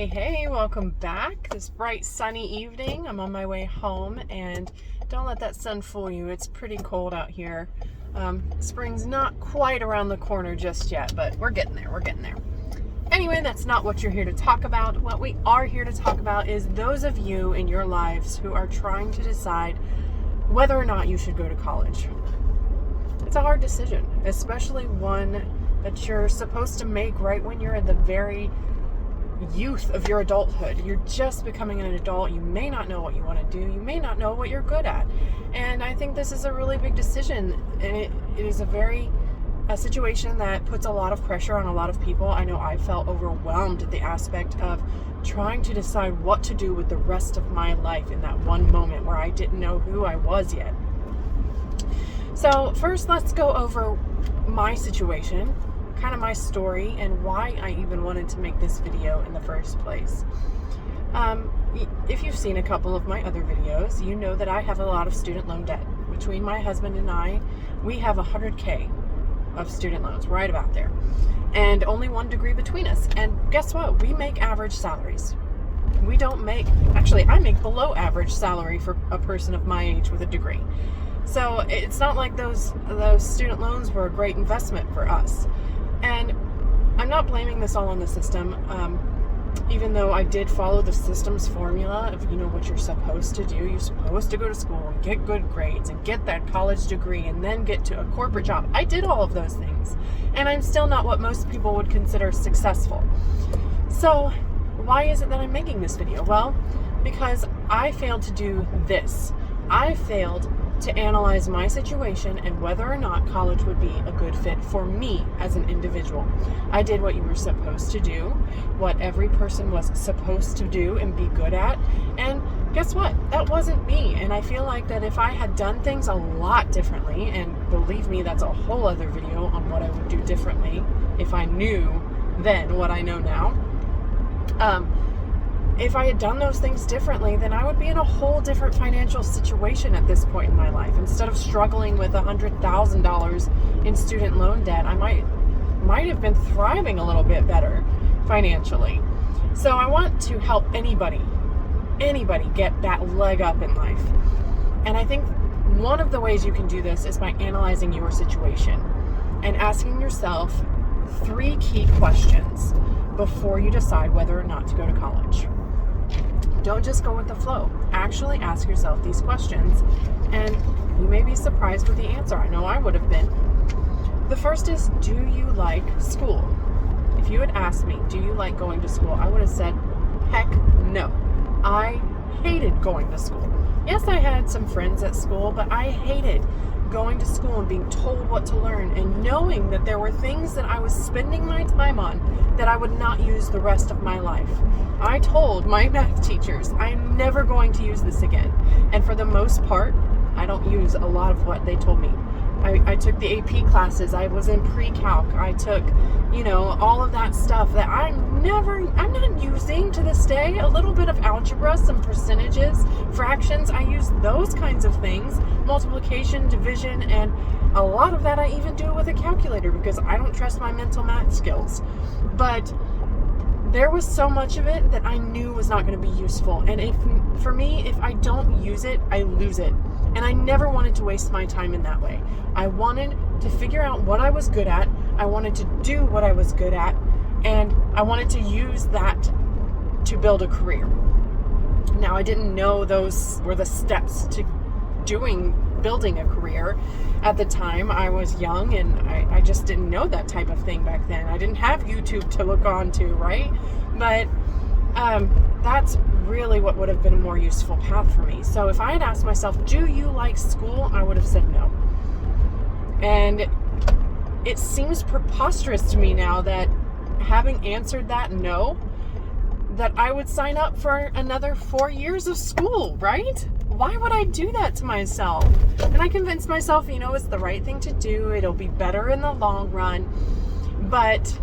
Hey, welcome back. This bright sunny evening. I'm on my way home, and don't let that sun fool you. It's pretty cold out here. Spring's not quite around the corner just yet, but we're getting there. Anyway, that's not what you're here to talk about. What we are here to talk about is those of you in your lives who are trying to decide whether or not you should go to college. It's a hard decision, especially one that you're supposed to make right when you're in the very youth of your adulthood. You're just becoming an adult. You may not know what you want to do. You may not know what you're good at. And I think this is a really big decision. And it is a situation that puts a lot of pressure on a lot of people. I know I felt overwhelmed at the aspect of trying to decide what to do with the rest of my life in that one moment where I didn't know who I was yet. So first, let's go over my situation, kind of my story, and why I even wanted to make this video in the first place. If you've seen a couple of my other videos, you know that I have a lot of student loan debt. Between my husband and I, we have $100K of student loans, right about there, and only one degree between us. And guess what? We make average salaries. We don't make, actually, I make below average salary for a person of my age with a degree. So it's not like those student loans were a great investment for us. And I'm not blaming this all on the system, even though I did follow the system's formula of, what you're supposed to do. You're supposed to go to school and get good grades and get that college degree and then get to a corporate job. I did all of those things, and I'm still not what most people would consider successful. So why is it that I'm making this video? Well, because I failed to do this. I failed to analyze my situation and whether or not college would be a good fit for me as an individual. I did what you were supposed to do, what every person was supposed to do and be good at, and guess what? That wasn't me. And I feel like that if I had done things a lot differently, and believe me, that's a whole other video on what I would do differently if I knew then what I know now. If I had done those things differently, then I would be in a whole different financial situation at this point in my life. Instead of struggling with $100,000 in student loan debt, I might have been thriving a little bit better financially. So I want to help anybody get that leg up in life. And I think one of the ways you can do this is by analyzing your situation and asking yourself 3 key questions before you decide whether or not to go to college. Don't just go with the flow. Actually ask yourself these questions, and you may be surprised with the answer. I know I would have been. The first is, do you like school? If you had asked me, do you like going to school? I would have said, heck no. I hated going to school. Yes, I had some friends at school, but I hated going to school and being told what to learn and knowing that there were things that I was spending my time on that I would not use the rest of my life. I told my math teachers, I'm never going to use this again. And for the most part, I don't use a lot of what they told me. I took the AP classes. I was in pre-calc. I took, all of that stuff that I'm not using to this day. A little bit of algebra, some percentages, fractions. I use those kinds of things. Multiplication, division, and a lot of that I even do with a calculator because I don't trust my mental math skills. But there was so much of it that I knew was not going to be useful. And if I don't use it, I lose it. And I never wanted to waste my time in that way. I wanted to figure out what I was good at. I wanted to do what I was good at. And I wanted to use that to build a career. Now, I didn't know those were the steps to building a career. At the time, I was young and I just didn't know that type of thing back then. I didn't have YouTube to look on to, right? But that's really what would have been a more useful path for me. So if I had asked myself, do you like school? I would have said no. And it seems preposterous to me now that having answered that no, that I would sign up for another 4 years of school, right? Why would I do that to myself? And I convinced myself, it's the right thing to do. It'll be better in the long run. But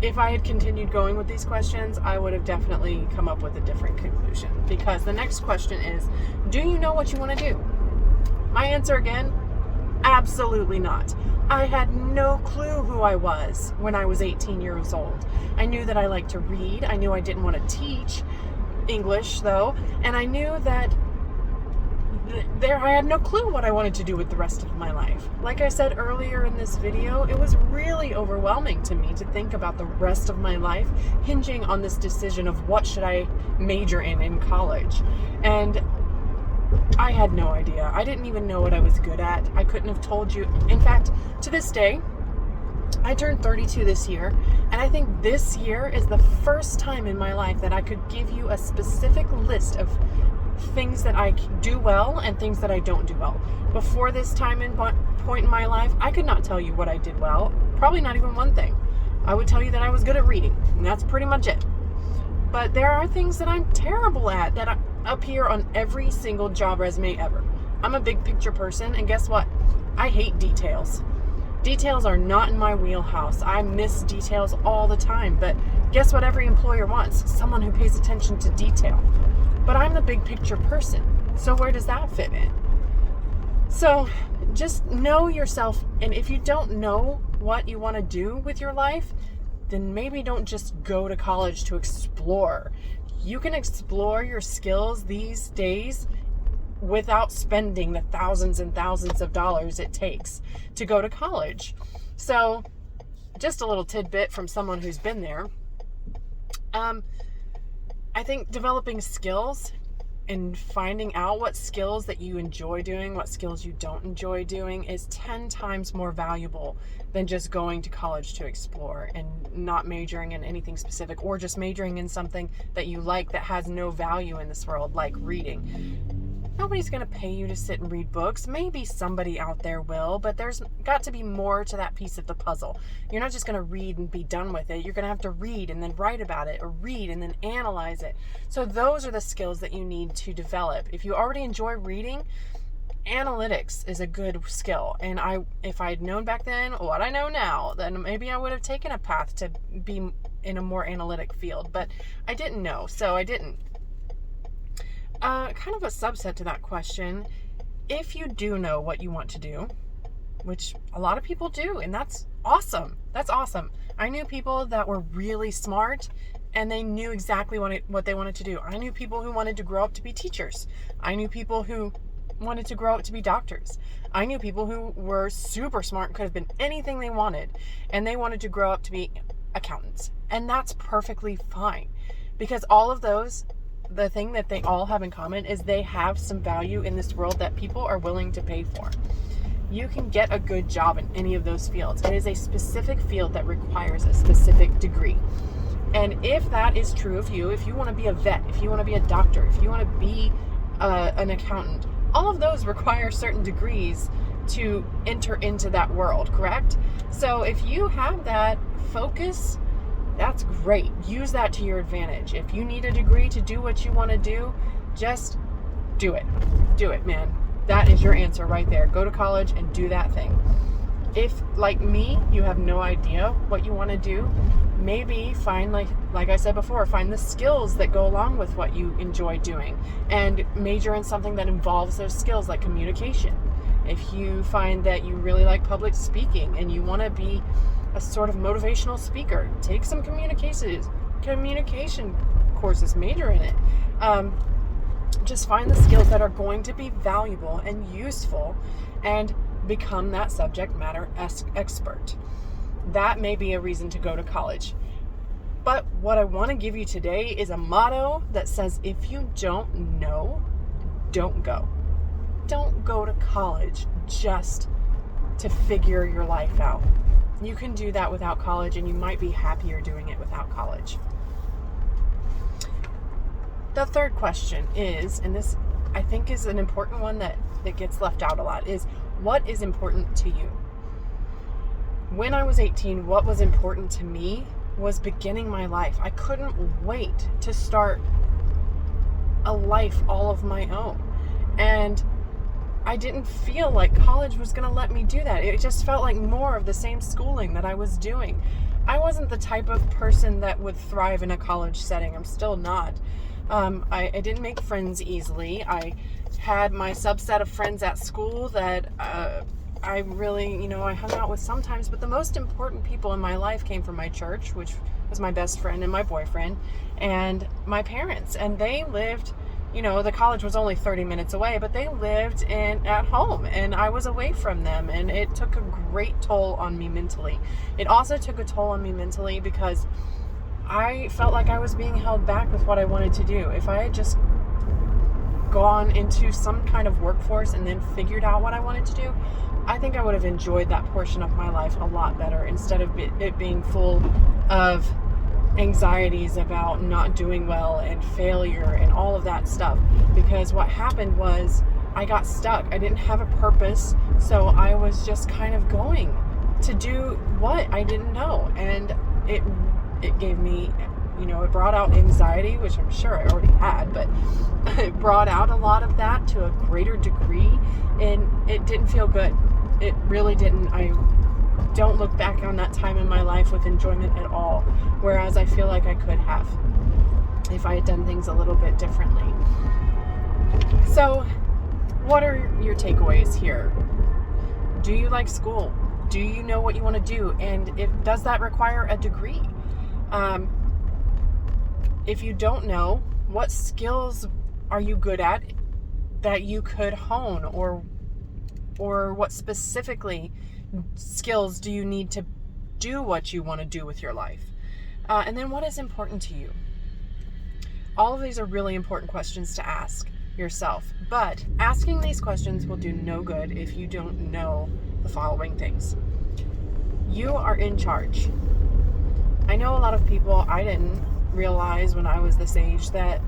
if I had continued going with these questions, I would have definitely come up with a different conclusion. Because the next question is, do you know what you want to do? My answer again, Absolutely not. I had no clue who I was when I was 18 years old. I knew that I liked to read. I knew I didn't want to teach English, though. And I knew that I had no clue what I wanted to do with the rest of my life. Like I said earlier in this video, it was really overwhelming to me to think about the rest of my life hinging on this decision of what should I major in college. And I had no idea. I didn't even know what I was good at. I couldn't have told you. In fact, to this day, I turned 32 this year, and I think this year is the first time in my life that I could give you a specific list of things that I do well and things that I don't do well. Before this point in my life, I could not tell you what I did well. Probably not even one thing. I would tell you that I was good at reading, and that's pretty much it. But there are things that I'm terrible at that appear on every single job resume ever. I'm a big picture person, and guess what? I hate details. Details are not in my wheelhouse. I miss details all the time, but guess what every employer wants? Someone who pays attention to detail. But I'm the big picture person, so where does that fit in? So just know yourself, and if you don't know what you want to do with your life, then maybe don't just go to college to explore. You can explore your skills these days without spending the thousands and thousands of dollars it takes to go to college. So just a little tidbit from someone who's been there. I think developing skills and finding out what skills that you enjoy doing, what skills you don't enjoy doing, is 10 times more valuable than just going to college to explore and not majoring in anything specific, or just majoring in something that you like that has no value in this world, like reading. Nobody's going to pay you to sit and read books. Maybe somebody out there will, but there's got to be more to that piece of the puzzle. You're not just going to read and be done with it. You're going to have to read and then write about it, or read and then analyze it. So those are the skills that you need to develop. If you already enjoy reading, analytics is a good skill. And if I had known back then what I know now, then maybe I would have taken a path to be in a more analytic field. But I didn't know, so I didn't. Kind of a subset to that question, if you do know what you want to do, which a lot of people do, and that's awesome. That's awesome. I knew people that were really smart and they knew exactly what they wanted to do. I knew people who wanted to grow up to be teachers. I knew people who wanted to grow up to be doctors. I knew people who were super smart, could have been anything they wanted, and they wanted to grow up to be accountants. And that's perfectly fine, because all of those, the thing that they all have in common is they have some value in this world that people are willing to pay for. You can get a good job in any of those fields. It is a specific field that requires a specific degree. And if that is true of you, if you want to be a vet, if you want to be a doctor, if you want to be an accountant, all of those require certain degrees to enter into that world, correct? So if you have that focus, that's great. Use that to your advantage. If you need a degree to do what you want to do, just do it. Do it, man. That is your answer right there. Go to college and do that thing. If, like me, you have no idea what you want to do, maybe find, like I said before, find the skills that go along with what you enjoy doing and major in something that involves those skills, like communication. If you find that you really like public speaking and you want to be a sort of motivational speaker, take some communication courses, major in it. Just find the skills that are going to be valuable and useful and become that subject matter expert. That may be a reason to go to college. But what I want to give you today is a motto that says, if you don't know, don't go. Don't go to college just to figure your life out. You can do that without college, and you might be happier doing it without college. The third question is, and this I think is an important one that gets left out a lot, is what is important to you? When I was 18, what was important to me was beginning my life. I couldn't wait to start a life all of my own. And I didn't feel like college was going to let me do that. It just felt like more of the same schooling that I was doing. I wasn't the type of person that would thrive in a college setting. I'm still not. I didn't make friends easily. I had my subset of friends at school that I really, I hung out with sometimes, but the most important people in my life came from my church, which was my best friend and my boyfriend and my parents. And they lived, the college was only 30 minutes away, but they lived at home, and I was away from them, and it took a great toll on me mentally. It also took a toll on me mentally because I felt like I was being held back with what I wanted to do. If I had just gone into some kind of workforce and then figured out what I wanted to do, I think I would have enjoyed that portion of my life a lot better, instead of it being full of anxieties about not doing well and failure and all of that stuff. Because what happened was I got stuck. I didn't have a purpose, so I was just kind of going to do what I didn't know, and it gave me, it brought out anxiety, which I'm sure I already had, but it brought out a lot of that to a greater degree, and it didn't feel good. It really didn't. I don't look back on that time in my life with enjoyment at all, whereas I feel like I could have if I had done things a little bit differently. So, what are your takeaways here? Do you like school? Do you know what you want to do? And does that require a degree? If you don't know, what skills are you good at that you could hone, or what specifically skills do you need to do what you want to do with your life? And then what is important to you? All of these are really important questions to ask yourself, but asking these questions will do no good if you don't know the following things. You are in charge. I know a lot of people, I didn't realize when I was this age that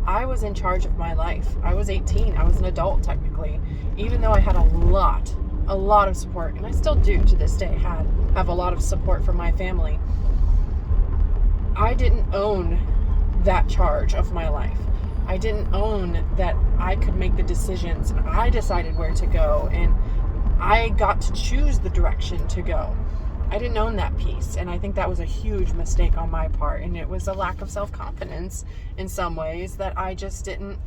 I was in charge of my life. I was 18. I was an adult technically, even though I had a lot of support, and I still do to this day have a lot of support from my family. I didn't own that charge of my life. I didn't own that I could make the decisions, and I decided where to go, and I got to choose the direction to go. I didn't own that piece, and I think that was a huge mistake on my part, and it was a lack of self-confidence in some ways, that I just didn't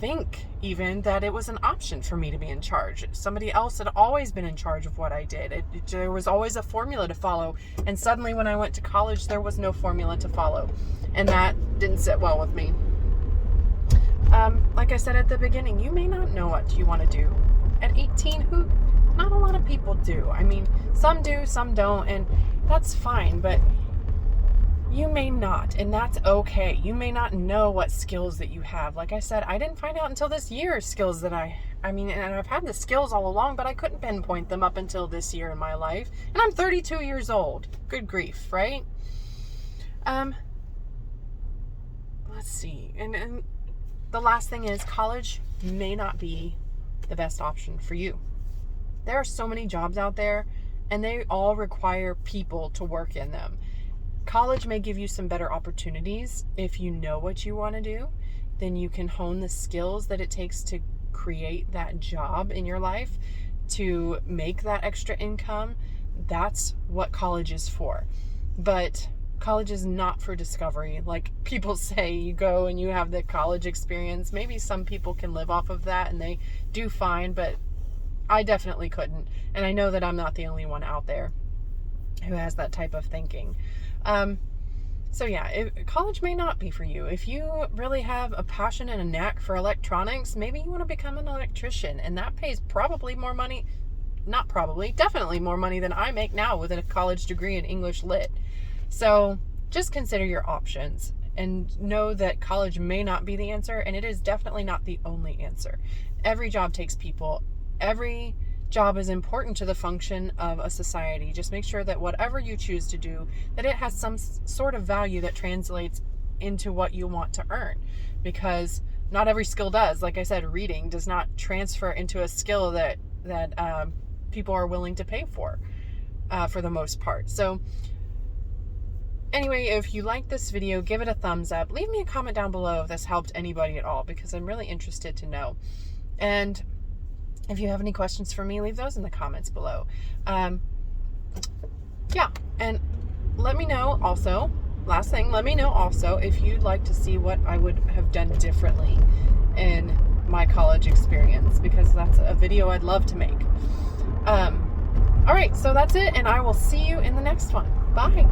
think even that it was an option for me to be in charge. Somebody else had always been in charge of what I did. There was always a formula to follow, and suddenly when I went to college, there was no formula to follow, and that didn't sit well with me. Like I said at the beginning, you may not know what you want to do. At 18, not a lot of people do. I mean, some do, some don't, and that's fine, but you may not, and that's okay. You may not know what skills that you have. Like I said, I didn't find out until this year skills that and I've had the skills all along, but I couldn't pinpoint them up until this year in my life. And I'm 32 years old. Good grief, right? Let's see. And the last thing is, college may not be the best option for you. There are so many jobs out there, and they all require people to work in them. College may give you some better opportunities. If you know what you want to do, then you can hone the skills that it takes to create that job in your life, to make that extra income. That's what college is for. But college is not for discovery. Like people say, you go and you have the college experience. Maybe some people can live off of that, and they do fine, but I definitely couldn't. And I know that I'm not the only one out there who has that type of thinking. So yeah, college may not be for you. If you really have a passion and a knack for electronics, maybe you want to become an electrician, and that pays probably more money. Not probably, definitely more money than I make now with a college degree in English Lit. So just consider your options and know that college may not be the answer, and it is definitely not the only answer. Every job takes people. Every job is important to the function of a society. Just make sure that whatever you choose to do, that it has some sort of value that translates into what you want to earn, because not every skill does. Like I said, reading does not transfer into a skill that people are willing to pay for the most part. So anyway, if you like this video, give it a thumbs up. Leave me a comment down below if this helped anybody at all, because I'm really interested to know. And if you have any questions for me, leave those in the comments below. Yeah, and let me know also, last thing, let me know also if you'd like to see what I would have done differently in my college experience, because that's a video I'd love to make. All right, so that's it, and I will see you in the next one. Bye.